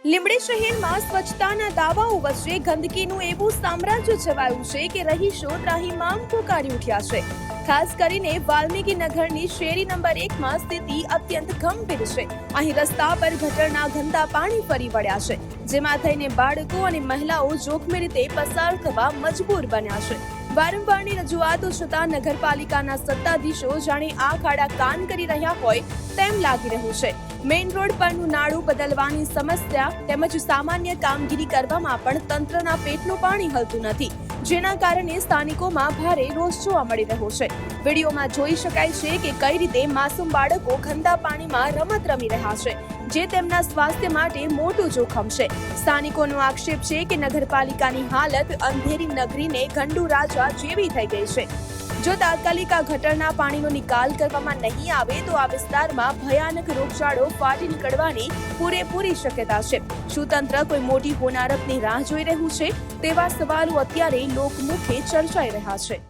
લીંબડી શહેરમાં સ્વચ્છતાના દાવાઓ વચ્ચે ગંદકીનું એવું સામ્રાજ્ય છવાયું છે કે રહીશો ત્રાહિમામ પોકારી ઉઠ્યા છે. ખાસ કરીને વાલ્મીકી નગરની શેરી નંબર 1 માં સ્થિતિ અત્યંત ગંભીર છે. અહીં રસ્તા પર ગટરના ગંદા પાણી ફરી વળ્યા છે, જેમાં થઈને બાળકો અને મહિલાઓ જોખમી રીતે પસાર થવા મજબૂર બન્યા છે. વારંવારની રજૂઆતો છતાં નગરપાલિકાના સત્તાધીશો જાણે આંખ આડા કાન કરી રહ્યા હોય તેમ લાગી રહ્યું છે. મેઇન રોડ પરનું નાળું બદલવાની સમસ્યા તેમજ સામાન્ય કામગીરી કરવામાં પણ તંત્રના પેટનું પાણી હલતું નથી, જેના કારણે સ્થાનિકોમાં ભારે રોષ જોવા મળી રહ્યો છે. વિડીયોમાં જોઈ શકાય છે કે કઈ રીતે માસૂમ બાળકો ગંદા પાણીમાં રમત રમી રહ્યા છે, જે તેમના સ્વાસ્થ્ય માટે મોટું જોખમ છે. સ્થાનિકોનો આક્ષેપ છે કે નગરપાલિકાની હાલત અંધેરી નગરીને ગંડુ રાજા જેવી થઈ ગઈ છે. જો તાત્કાલિક આ ગટરના પાણીનો નિકાલ કરવામાં નહીં આવે તો આ વિસ્તારમાં ભયાનક રોગચાળો ફાટી નીકળવાની પૂરેપૂરી શક્યતા છે. શું તંત્ર કોઈ મોટી હોનારતની રાહ જોઈ રહ્યું છે? તેવા સવાલો અત્યારે લોકમુખે ચર્ચાઈ રહ્યા છે.